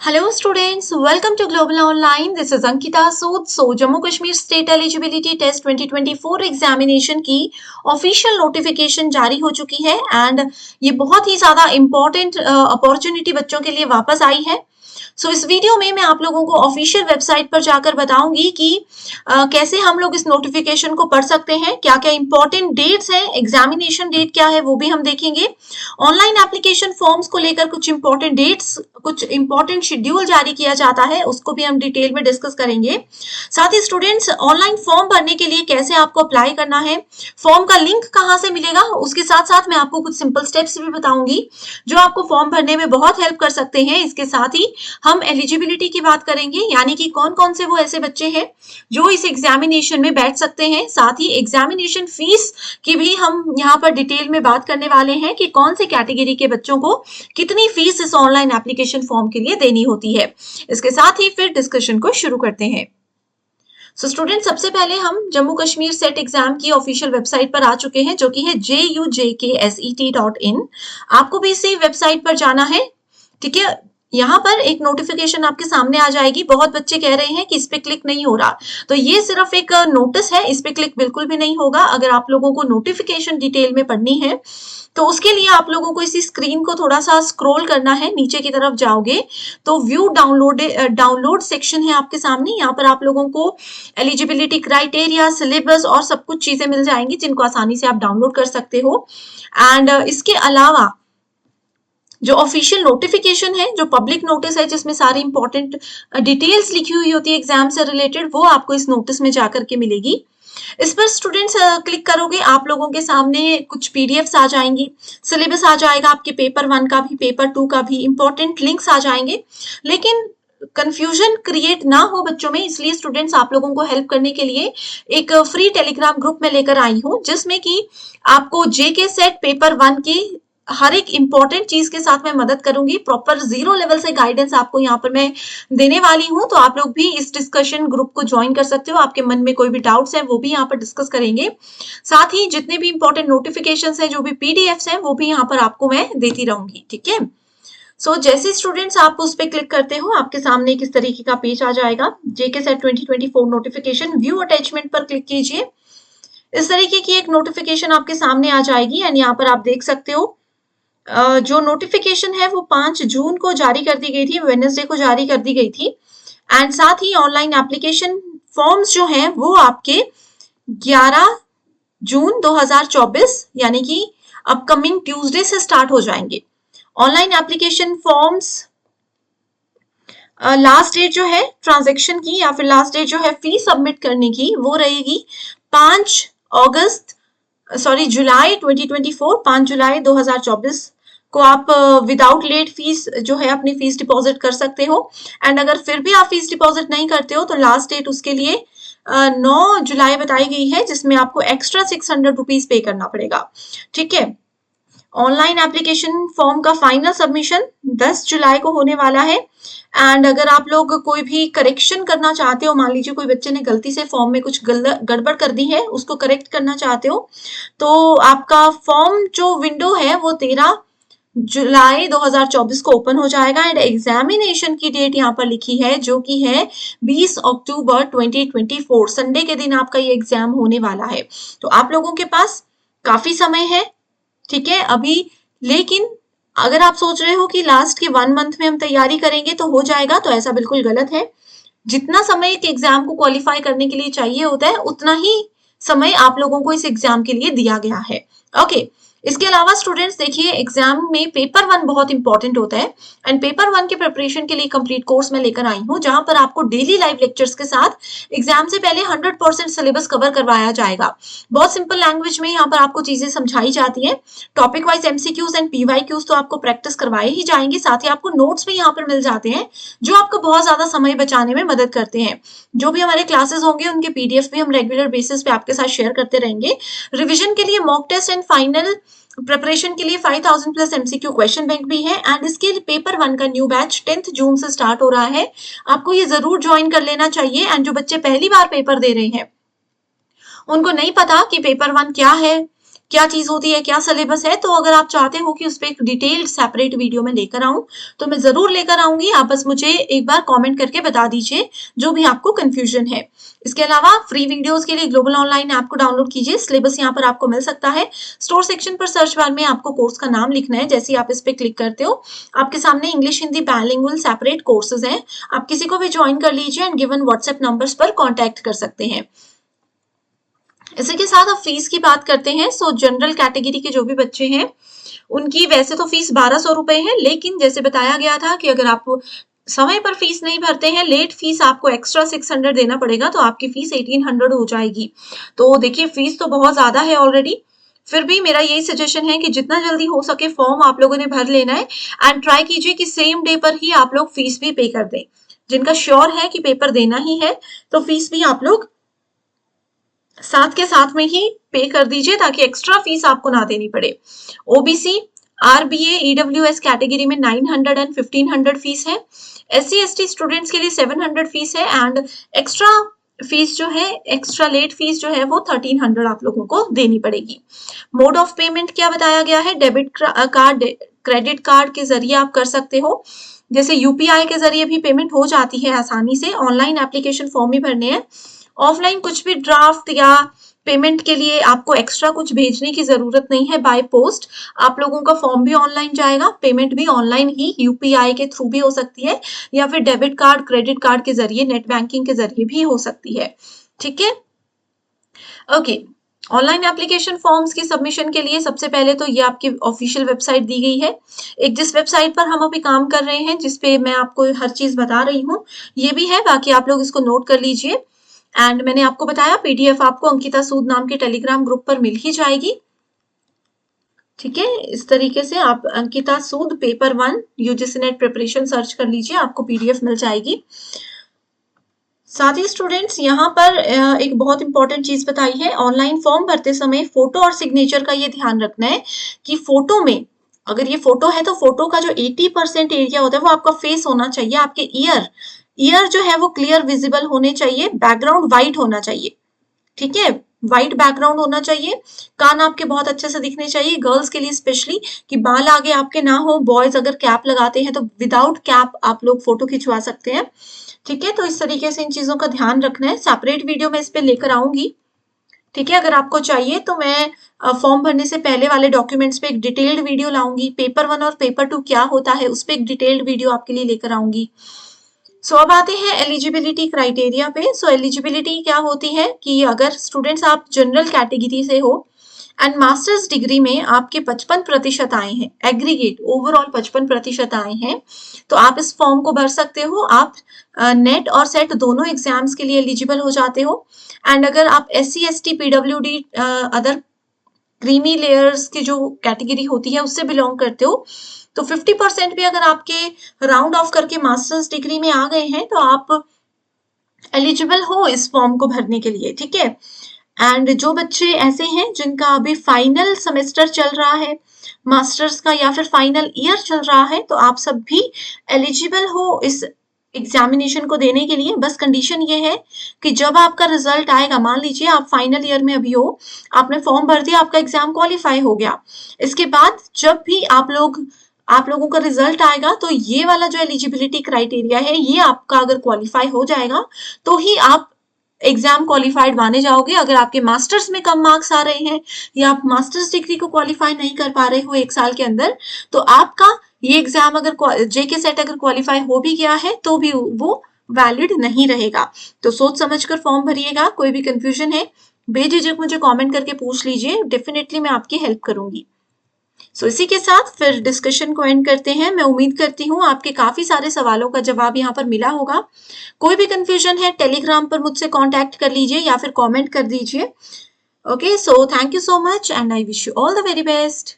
Hello students, welcome to Global Online. This is Ankita Sood. Jammu Kashmir state eligibility test 2024 examination की official notification जारी हो चुकी है and ये बहुत ही ज़्यादा इम्पोर्टेंट अपॉर्चुनिटी बच्चों के लिए वापस आई है। इस वीडियो में मैं आप लोगों को ऑफिशियल वेबसाइट पर जाकर बताऊंगी कि कैसे हम लोग इस नोटिफिकेशन को पढ़ सकते हैं, क्या क्या इंपॉर्टेंट डेट्स हैं, एग्जामिनेशन डेट क्या है वो भी हम देखेंगे। ऑनलाइन एप्लीकेशन फॉर्म्स को लेकर कुछ इंपॉर्टेंट डेट्स, कुछ इंपॉर्टेंट शेड्यूल जारी किया जाता है, उसको भी हम डिटेल में डिस्कस करेंगे। साथ ही स्टूडेंट्स, ऑनलाइन फॉर्म भरने के लिए कैसे आपको अप्लाई करना है, फॉर्म का लिंक कहाँ से मिलेगा, उसके साथ साथ मैं आपको कुछ सिंपल स्टेप्स भी बताऊंगी जो आपको फॉर्म भरने में बहुत हेल्प कर सकते हैं। इसके साथ ही हम एलिजिबिलिटी की बात करेंगे, यानी कि कौन कौन से वो ऐसे बच्चे हैं जो इस एग्जामिनेशन में बैठ सकते हैं। साथ ही एग्जामिनेशन फीस की भी हम यहाँ पर डिटेल में बात करने वाले हैं कि कौन से कैटेगरी के बच्चों को कितनी फीस इस ऑनलाइन एप्लीकेशन फॉर्म के लिए देनी होती है। इसके साथ ही फिर डिस्कशन को शुरू करते हैं। स्टूडेंट, सबसे पहले हम जम्मू कश्मीर सेट एग्जाम की ऑफिशियल वेबसाइट पर आ चुके हैं, जो कि है jujkset.in। आपको भी इसी वेबसाइट पर जाना है, ठीक है। यहाँ पर एक नोटिफिकेशन आपके सामने आ जाएगी। बहुत बच्चे कह रहे हैं कि इस पे क्लिक नहीं हो रहा, तो ये सिर्फ एक नोटिस है, इस पे क्लिक बिल्कुल भी नहीं होगा। अगर आप लोगों को नोटिफिकेशन डिटेल में पढ़नी है तो उसके लिए आप लोगों को इसी स्क्रीन को थोड़ा सा स्क्रॉल करना है, नीचे की तरफ जाओगे तो व्यू डाउनलोड सेक्शन है आपके सामने। यहाँ पर आप लोगों को एलिजिबिलिटी क्राइटेरिया, सिलेबस और सब कुछ चीजें मिल जाएंगी जिनको आसानी से आप डाउनलोड कर सकते हो। एंड इसके अलावा जो ऑफिशियल नोटिफिकेशन है, जो पब्लिक नोटिस है जिसमें सारी इंपॉर्टेंट डिटेल्स लिखी हुई होती है एग्जाम से रिलेटेड, वो आपको इस नोटिस में जाकर के मिलेगी। इस पर स्टूडेंट्स क्लिक करोगे, आप लोगों के सामने कुछ पीडीएफ्स आ जाएंगी, सिलेबस आ जाएगा आपके पेपर 1 का भी, पेपर 2 का भी, इंपॉर्टेंट लिंक्स आ जाएंगे। लेकिन कंफ्यूजन क्रिएट ना हो बच्चों में, इसलिए स्टूडेंट्स आप लोगों को हेल्प करने के लिए एक फ्री टेलीग्राम ग्रुप में लेकर आई हूँ, जिसमें कि आपको जेके सेट पेपर 1 की हर एक इंपॉर्टेंट चीज के साथ मैं मदद करूंगी। प्रॉपर 0 लेवल से गाइडेंस आपको यहाँ पर मैं देने वाली हूँ, तो आप लोग भी इस डिस्कशन ग्रुप को ज्वाइन कर सकते हो। आपके मन में कोई भी डाउट्स हैं वो भी यहाँ पर डिस्कस करेंगे। साथ ही जितने भी इंपॉर्टेंट नोटिफिकेशंस हैं, जो भी पीडीएफ्स हैं, वो भी यहाँ पर आपको मैं देती रहूंगी, ठीक है। जैसे स्टूडेंट्स आप उस पर क्लिक करते हो, आपके सामने किस तरीके का पेज आ जाएगा। जेके सेट 2024 नोटिफिकेशन, व्यू अटैचमेंट पर क्लिक कीजिए। इस तरीके की एक नोटिफिकेशन आपके सामने आ जाएगी एंड यहाँ पर आप देख सकते हो जो नोटिफिकेशन है वो 5 जून को जारी कर दी गई थी, वेडनेसडे को जारी कर दी गई थी। एंड साथ ही ऑनलाइन एप्लीकेशन फॉर्म्स जो हैं वो आपके 11 जून 2024 यानी कि अपकमिंग ट्यूसडे से स्टार्ट हो जाएंगे। Online application forms last date जो है ट्रांजेक्शन की, या फिर लास्ट डेट जो है फी सबमिट करने की, वो रहेगी 5 जुलाई 2024, 5 जुलाई 2024 को आप विदाउट लेट फीस जो है अपनी फीस डिपॉजिट कर सकते हो। एंड अगर फिर भी आप फीस डिपॉजिट नहीं करते हो तो लास्ट डेट उसके लिए 9 जुलाई बताई गई है, जिसमें आपको एक्स्ट्रा 600 रुपीज पे करना पड़ेगा, ठीक है। ऑनलाइन एप्लीकेशन फॉर्म का फाइनल सबमिशन 10 जुलाई को होने वाला है। एंड अगर आप लोग कोई भी करेक्शन करना चाहते हो, मान लीजिए कोई बच्चे ने गलती से फॉर्म में कुछ गड़बड़ कर दी है, उसको करेक्ट करना चाहते हो, तो आपका फॉर्म जो विंडो है वो 13 जुलाई 2024 को ओपन हो जाएगा। एंड एग्जामिनेशन की डेट यहाँ पर लिखी है, जो कि है 20 अक्टूबर 2024, संडे के दिन आपका ये एग्जाम होने वाला है। तो आप लोगों के पास काफी समय है, ठीक है अभी। लेकिन अगर आप सोच रहे हो कि लास्ट के 1 मंथ में हम तैयारी करेंगे तो हो जाएगा, तो ऐसा बिल्कुल गलत है। जितना समय एक एग्जाम को क्वालिफाई करने के लिए चाहिए होता है, उतना ही समय आप लोगों को इस एग्जाम के लिए दिया गया है, ओके। इसके अलावा स्टूडेंट्स देखिए, एग्जाम में पेपर 1 बहुत इंपॉर्टेंट होता है एंड पेपर 1 के प्रिपरेशन के लिए कंप्लीट कोर्स में लेकर आई हूँ, जहां पर आपको डेली लाइव लेक्चर्स के साथ एग्जाम से पहले 100% सिलेबस कवर करवाया जाएगा। बहुत सिंपल लैंग्वेज में यहाँ पर आपको चीजें समझाई जाती है। Topic wise MCQs and PYQs तो आपको प्रैक्टिस करवाए ही जाएंगे, साथ ही आपको नोट्स भी यहाँ पर मिल जाते हैं जो आपको बहुत ज्यादा समय बचाने में मदद करते हैं। जो भी हमारे क्लासेस होंगे उनके पीडीएफ भी हम रेगुलर बेसिस पे आपके साथ शेयर करते रहेंगे। रिविजन के लिए mock test and final preparation के लिए 5000 प्लस एमसीक्यू क्वेश्चन बैंक भी है। एंड इसके लिए पेपर 1 का न्यू बैच 10 जून से स्टार्ट हो रहा है, आपको ये जरूर ज्वाइन कर लेना चाहिए। एंड जो बच्चे पहली बार पेपर दे रहे हैं, उनको नहीं पता कि पेपर 1 क्या है, क्या चीज होती है, क्या सिलेबस है। तो अगर आप चाहते हो कि उस पर एक डिटेल्ड सेपरेट वीडियो में लेकर आऊं तो मैं जरूर लेकर आऊंगी। आप बस मुझे एक बार कमेंट करके बता दीजिए जो भी आपको कंफ्यूजन है। इसके अलावा फ्री वीडियोस के लिए ग्लोबल ऑनलाइन ऐप को डाउनलोड कीजिए। सिलेबस यहाँ पर आपको मिल सकता है। स्टोर सेक्शन पर सर्च बार में आपको कोर्स का नाम लिखना है। जैसे ही आप इस पर क्लिक करते हो आपके सामने English Hindi bilingual separate courses हैं। आप किसी को भी ज्वाइन कर लीजिए एंड गिवन व्हाट्सएप नंबर्स पर कॉन्टैक्ट कर सकते हैं। इसी के साथ अब फीस की बात करते हैं। सो जनरल कैटेगरी के जो भी बच्चे हैं उनकी वैसे तो फीस 1200 रुपए है, लेकिन जैसे बताया गया था कि अगर आप समय पर फीस नहीं भरते हैं, लेट फीस आपको एक्स्ट्रा 600 देना पड़ेगा, तो आपकी फीस 1800 हो जाएगी। तो देखिए फीस तो बहुत ज्यादा है ऑलरेडी, फिर भी मेरा यही सजेशन है कि जितना जल्दी हो सके फॉर्म आप लोगों ने भर लेना है एंड ट्राई कीजिए कि सेम डे पर ही आप लोग फीस भी पे कर दें। जिनका श्योर है कि पेपर देना ही है तो फीस भी आप लोग साथ के साथ में ही पे कर दीजिए ताकि एक्स्ट्रा फीस आपको ना देनी पड़े। ओबीसी, आरबीए, ईडब्ल्यूएस कैटेगरी में 900 एंड 1500 फीस है। एससी एसटी स्टूडेंट्स के लिए 700 फीस है एंड एक्स्ट्रा फीस जो है, एक्स्ट्रा लेट फीस जो है वो 1300 आप लोगों को देनी पड़ेगी। मोड ऑफ पेमेंट क्या बताया गया है, डेबिट कार्ड, क्रेडिट कार्ड के जरिए आप कर सकते हो। जैसे यूपीआई के जरिए भी पेमेंट हो जाती है आसानी से। ऑनलाइन एप्लीकेशन फॉर्म ही भरने हैं। ऑफलाइन कुछ भी ड्राफ्ट या पेमेंट के लिए आपको एक्स्ट्रा कुछ भेजने की जरूरत नहीं है। बाय पोस्ट आप लोगों का फॉर्म भी ऑनलाइन जाएगा, पेमेंट भी ऑनलाइन ही यूपीआई के थ्रू भी हो सकती है या फिर डेबिट कार्ड, क्रेडिट कार्ड के जरिए, नेट बैंकिंग के जरिए भी हो सकती है। ठीक है, ओके। ऑनलाइन एप्लीकेशन फॉर्म्स की सबमिशन के लिए सबसे पहले तो ये आपकी ऑफिशियल वेबसाइट दी गई है। एक जिस वेबसाइट पर हम अभी काम कर रहे हैं, जिसपे मैं आपको हर चीज बता रही हूँ, ये भी है। बाकी आप लोग इसको नोट कर लीजिए। एंड मैंने आपको बताया पीडीएफ आपको अंकिता सूद नाम के टेलीग्राम ग्रुप पर मिल ही जाएगी। ठीक है, इस तरीके से आप Ankita Sood paper 1 UGC NET preparation search कर लीजिए, आपको पीडीएफ मिल जाएगी। साथ ही स्टूडेंट्स यहाँ पर एक बहुत इंपॉर्टेंट चीज बताई है। ऑनलाइन फॉर्म भरते समय फोटो और सिग्नेचर का ये ध्यान रखना है कि फोटो में, अगर ये फोटो है तो फोटो का जो 80% एरिया होता है वो आपका फेस होना चाहिए। आपके ईयर जो है वो क्लियर विजिबल होने चाहिए। बैकग्राउंड व्हाइट होना चाहिए। ठीक है, व्हाइट बैकग्राउंड होना चाहिए। कान आपके बहुत अच्छे से दिखने चाहिए, गर्ल्स के लिए स्पेशली, कि बाल आगे आपके ना हो। बॉयज अगर कैप लगाते हैं तो विदाउट कैप आप लोग फोटो खिंचवा सकते हैं। ठीक है, तो इस तरीके से इन चीजों का ध्यान रखना है। सेपरेट वीडियो मैं इस पे लेकर आऊंगी। ठीक है, अगर आपको चाहिए तो मैं फॉर्म भरने से पहले वाले डॉक्यूमेंट्स पे एक डिटेल्ड वीडियो लाऊंगी। पेपर 1 और पेपर 2 क्या होता है उस पे एक डिटेल्ड वीडियो आपके लिए लेकर आऊंगी। सो अब आते हैं एलिजिबिलिटी क्राइटेरिया पे। सो एलिजिबिलिटी क्या होती है कि अगर स्टूडेंट्स आप जनरल कैटेगरी से हो एंड मास्टर्स डिग्री में आपके 55% आए हैं, एग्रीगेट ओवरऑल 55% आए हैं, तो आप इस फॉर्म को भर सकते हो। आप नेट और सेट दोनों एग्जाम्स के लिए एलिजिबल हो जाते हो। एंड अगर आप SC ST PWD other creamy layers की जो कैटेगरी होती है उससे बिलोंग करते हो तो 50% भी अगर आपके राउंड ऑफ करके मास्टर्स डिग्री में आ गए हैं तो आप एलिजिबल हो इस फॉर्म को भरने के लिए। ठीक है, एंड जो बच्चे ऐसे हैं जिनका अभी फाइनल सेमेस्टर चल रहा है मास्टर्स का या फिर फाइनल ईयर चल रहा है तो आप सब भी एलिजिबल हो इस एग्जामिनेशन को देने के लिए। बस कंडीशन ये है कि जब आपका रिजल्ट आएगा, मान लीजिए आप फाइनल ईयर में अभी हो, आपने फॉर्म भर दिया, आपका एग्जाम क्वालिफाई हो गया, इसके बाद जब भी आप लोगों का रिजल्ट आएगा तो ये वाला जो एलिजिबिलिटी क्राइटेरिया है ये आपका अगर क्वालिफाई हो जाएगा तो ही आप एग्जाम क्वालिफाइड माने जाओगे। अगर आपके मास्टर्स में कम मार्क्स आ रहे हैं या आप मास्टर्स डिग्री को क्वालिफाई नहीं कर पा रहे हो 1 साल के अंदर, तो आपका ये एग्जाम अगर जेके सेट अगर क्वालिफाई हो भी गया है तो भी वो वैलिड नहीं रहेगा। तो सोच समझकर फॉर्म भरिएगा। कोई भी कंफ्यूजन है बेझिझक मुझे कमेंट करके पूछ लीजिए, डेफिनेटली मैं आपकी हेल्प करूंगी। सो इसी के साथ फिर डिस्कशन को एंड करते हैं। मैं उम्मीद करती हूँ आपके काफी सारे सवालों का जवाब यहाँ पर मिला होगा। कोई भी कंफ्यूजन है टेलीग्राम पर मुझसे कांटेक्ट कर लीजिए या फिर कमेंट कर दीजिए। Okay, so thank you so much and I wish you all the very best.